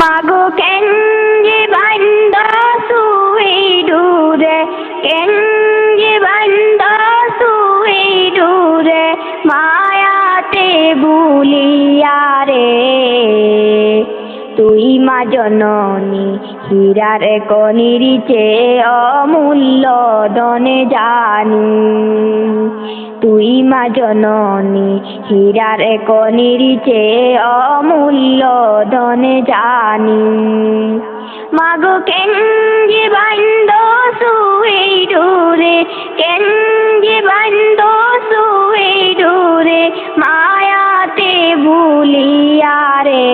মাগো কেঞ্জি বান্দ সুই ডুরে, কেঞ্জি বান্দ সুই ডুরে, মায়াতে বুলিয়া রে। তুই মা জননী হীরার কনির চেয়ে অমূল্য ধনে জানি। তুই মা জননী হীরার কনির চেয়ে অমূল্য ধনে জানি। মাগো কেঞ্জি বান্দ সুই ডুরে, কেঞ্জি বান্দ সুই ডুরে, মায়াতে ভুলিয়া রে।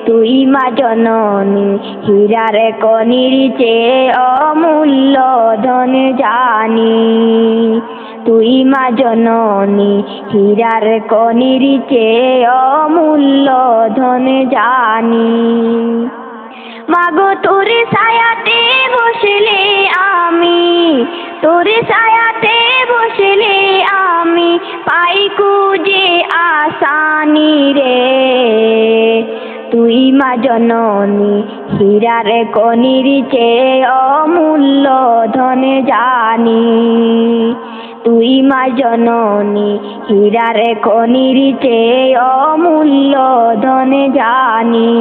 তুই মা জননী হীরার কনির চেয়ে অমূল্য ধনে জানি। তুই মা জননী হীরার কনির চেয়ে অমূল্য ধনে জানি। মাগো তোর ছায়াতে বসলে আমি, তোর ছায়াতে বসলে আমি পাই খুঁজে আসানি রে। তুই মা জননী হীরার কনির চেয়ে অমূল্য ধনে জানি। তুই মা জননী হীরার কনির চেয়ে অমূল্য ধনে জানি।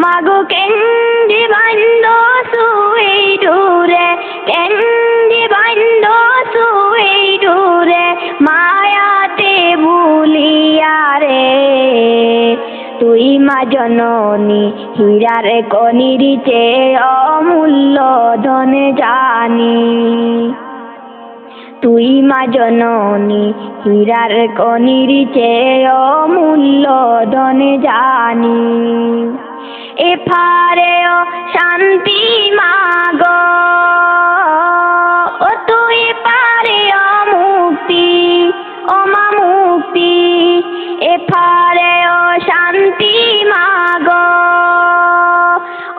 মাগো কেঞ্জি বান্দ সুই ডুরে, কেঞ্জি বান্দ সুই ডুরে, মায়াতে ভুলিয়া রে। তুই মা জননী হীরার কনির চেয়ে অমূল্য ধনে জানি। তুই মা জননী হীরার কনির চেয়ে অমূল্য ধনে জানি। এফারেও শান্তি মাগো, ও তুই পারেও মুক্তি, ও মা মুক্তি। এফারেও শান্তি মাগো,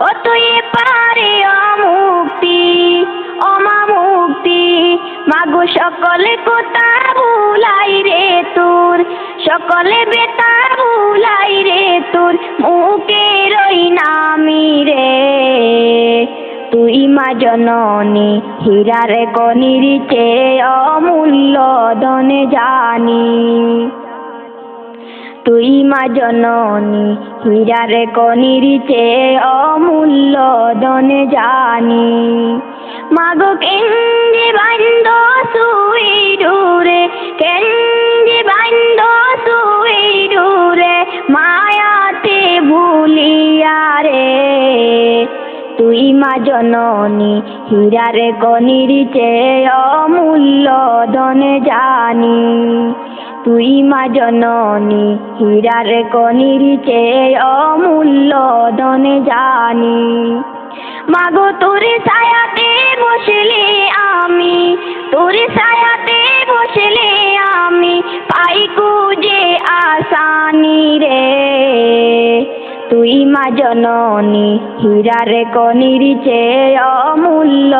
ও তুই পারেও মুক্তি, ও মা মুক্তি। মাগো সকলে কথা ভুলাই রে তোর, সকলে বেতা ভুলাই রে তোর, মুখে রই নামি রে। তুই মা জননী হীরার কনির চেয়ে অমূল্য ধনে জানি। তুই মা জননী হীরার কনির চেয়ে অমূল্য ধনে জানি। মাগো কেঞ্জি বান্দ সুই ডুরে, কেঞ্জি বান্দ সুই ডুরে, মায়াতে ভুলিয়া রে। তুই মা জননী হীরার কনির চেয়ে অমূল্য ধনে জানি। তুই মা জননী হীরার কনির চেয়ে অমূল্য ধনে জানি। মাগো তোর ছায়াতে বসলে আমি, তোর ছায়াতে বসলে আমি পাই খুঁজে আসানি রে। তুই মা জননী হীরার কনির চেয়ে অমূল্য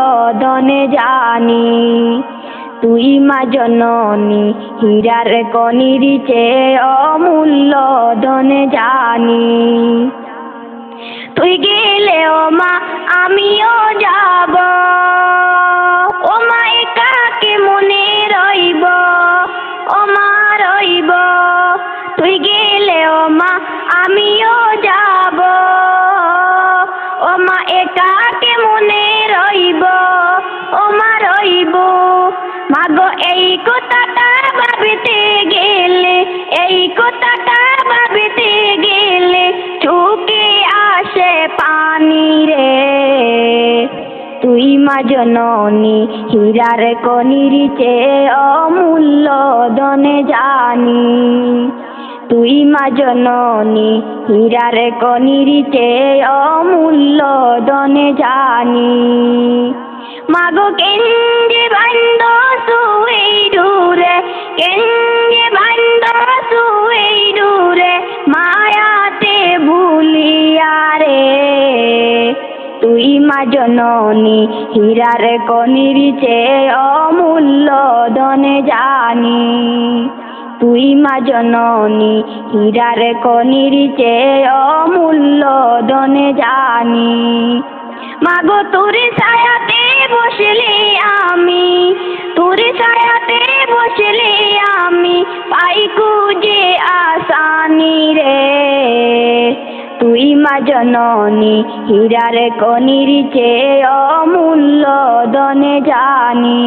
ধনে জানি। তুই মা জননী হীরার কনির চেয়ে অমূল্য ধনে জানি। তুই গেলে ও মা আমিও যাব, ও মা একাকে মনে রইব, ও মা রইব। তুই গেলে ও মা আমিও যাব, ও মা একাকে মনে রইব, ও মা রইব। মাগো এই কথাটা ভাবিতে গেলে, এই কথাটা ভাবিতে গেলে চোখে আসে পানি রে। তুই মা জননী হীরার কনির চেয়ে অমূল্য ধনে জানি। তুই মা জননী হীরার কনির চেয়ে অমূল্য ধনে জানি। মাগো কেঞ্জি বান্দ সুই ডুরে, কেঞ্জি বান্দ সুই ডুরে, মায়াতে ভুলিয়া রে। তুই মা জননী হীরার কনির চেয়ে অমূল্য ধনে জানি। তুই মা জননী হীরার কনির চেয়ে অমূল্য ধনে জানি। মাগো তোর ছায়াতে বসলে আমি, তোর ছায়াতে বসলে আমি পাই খুঁজে আসানি রে। তুই মা জননী হীরার কনির চেয়ে অমূল্য ধনে জানি।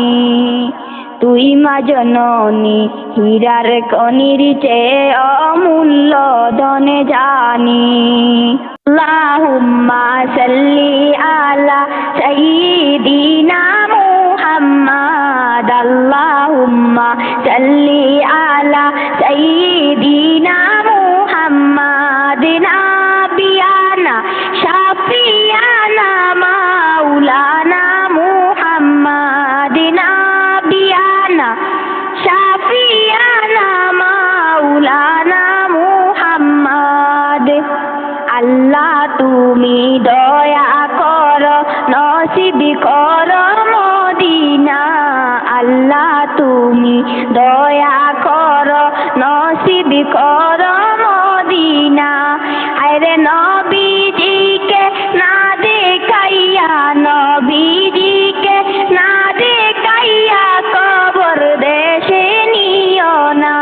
তুই মা জননী হীরার কনির চেয়ে অমূল্য ধনে জানি। আল্লাহুম্মা সাল্লি আলা সাইয়্যিদিনা মুহাম্মাদ। আল্লাহুম্মা সাল্লি আলা সাইয়্যিদিনা মুহাম্মাদ। নাবিয়ানা শাফিয়ানা মাওলানা মুহাম্মাদ। নাবিয়ানা শাফিয়ানা মাওলানা মুহাম্মাদ। আল্লাহ তুমি দয়া কর নসিব কর মদিনা। আল্লাহ তুমি দয়া কর নসিব কর মদিনা। আরে নবীজিকে না দেখাইয়া, নবীজিকে না দেখাইয়া কবর দেশে নিও না।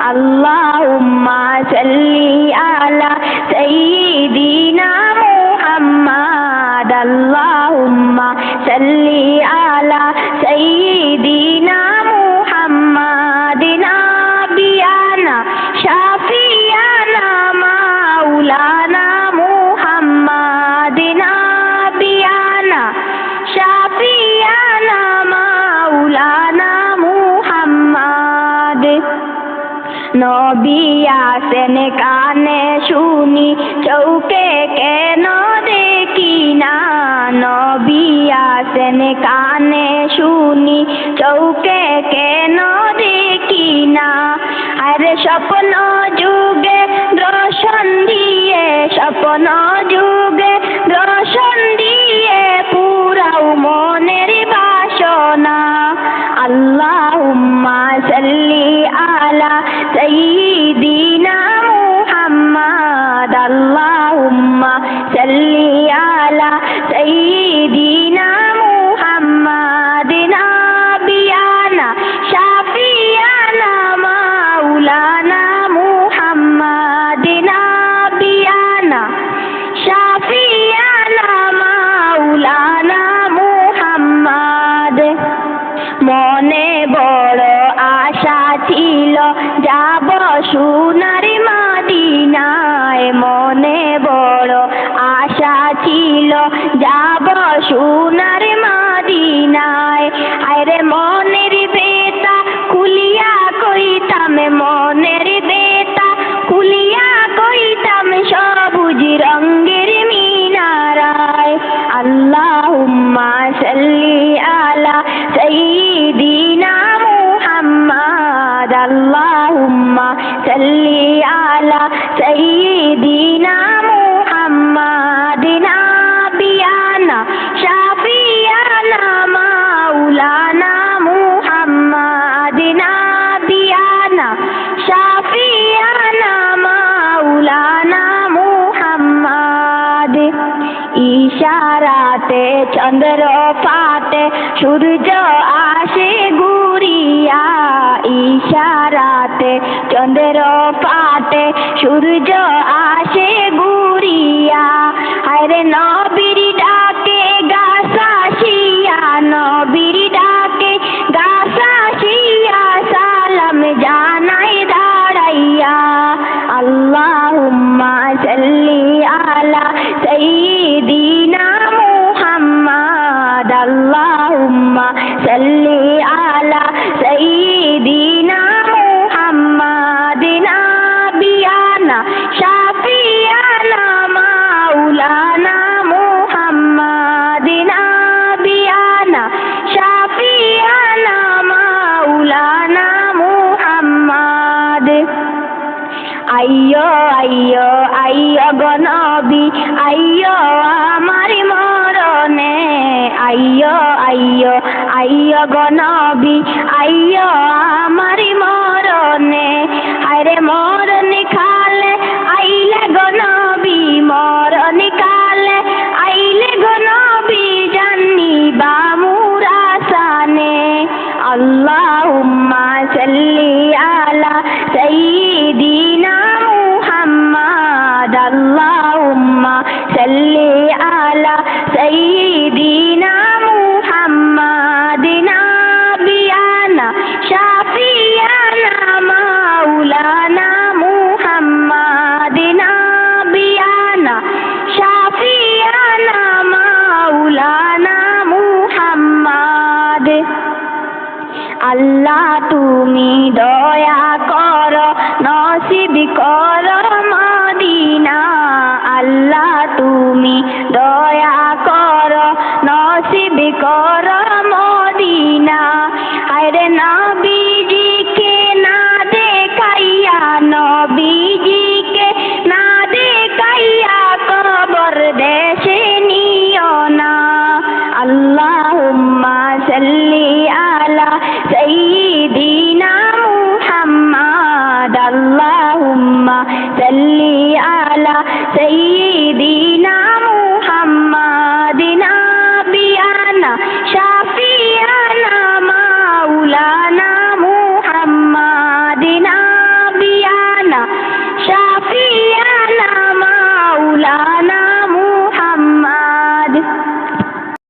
আল্লাহুম্মা সাল্লি আলা সাইয়্যিদিনা মুহাম্মাদ। আল্লাহুম্মা সাল্লি আলা সাইয়্যিদিনা মুহাম্মাদ। নাবিয়ানা শাফিয়ানা মাওলানা মুহাম্মাদ। নাবিয়ানা শাফিয়ানা মাওলানা মুহাম্মাদ। নবী আসেন কানে শুনি চৌকে কেন দেখি না। নবী আসেন কানে শুনি চৌকে কেন দেখি না। আরে স্বপ্ন যুগে দর্শন দিয়ে, স্বপ্ন যুগে দর্শন দিয়ে পুরাও মনের বাসনা। আল্লাহুম্মা সাল্লি আলা সাইয়্যিদিনা মুহাম্মাদ। আল্লাহুম্মা সাল্লি আলা সাইয়্যিদিনা মুহাম্মাদ। নাবিয়ানা শাফিয়ানা মাওলানা মুহাম্মাদ। নাবিয়ানা শাফিয়ানা মাওলানা মুহাম্মাদ। মনে বড় আশা ছিল যাব সোনার মদিনায়। মনে বড় আশা ছিল যাব সোনার মদিনায়। আরে মনের বেতা খুলিয়া কইতাম, মনের বেতা খুলিয়া কইতাম সবুজ রঙের মিনারায়। আল্লাহুম্মা সাল্লি আলা সাইয়্যিদিনা মুহাম্মাদ। আল্লাহুম্মা সাল্লি আলা সাইয়্যিদিনা মুহাম্মাদ। নাবিয়ানা শাফিয়ানা মাওলানা মুহাম্মাদ। নাবিয়ানা শাফিয়ানা মাওলানা মুহাম্মাদ। ইশারাতে চন্দ্র পাতে সূর্য আসে ঘুরিয়া। ইশারাতে চন্দ্র পাতে সূর্য আসে ঘুরিয়া। আরে নবীর ডাকে গাছাশিয়া, নবীর ডাকে গাছাশিয়া সালাম জানাই দাঁড়াইয়া। আল্লাহুম্মা সাল্লি আলা সাইয়্যিদিনা মুহাম্মাদ। আল্লাহুম্মা সাল্লি আলা সাইয়্যিদিনা মুহাম্মাদ। নাবিয়ানা শাফিয়ানা মাওলানা মুহাম্মাদ। নাবিয়ানা শাফিয়ানা মাওলানা মুহাম্মাদ। আইয়ো আইয়ো আইয়ো গো নবী, আইয়ো আমার মরণে। আইয়ো আইয়ো আইয়ো গো নবী আইয়ো আমারি মরণে হায়রে মরণ খালে আইলে গো নবী মরণ কালে আইলে গো নবী জানিবা মুরাসানে আল্লাহুম্মা সাল্লি আলা সাইয়্যিদিনা মুহাম্মাদ আল্লাহুম্মা সাল্লি আলা সাইয়্যিদিনা মুহাম্মাদ নাবিয়ানা শাফিয়ানা মাওলানা মুহাম্মাদ নাবিয়ানা শাফিয়ানা মাওলানা মুহাম্মাদ আল্লাহ তুমি দয়া করো নসিব করো মদিনা আল্লাহ তুমি দয়া করো নসিব করো মদিনা হায়রে নবীজিকে না দেখাইয়া নবীজিকে না দেখাইয়া কবর দেশে নিও না আল্লাহুম্মা সাল্লি আলা সাইয়্যিদিনা মুহাম্মাদ আল্লাহুম্মা সাল্লি আলা সাইয়্যিদিনা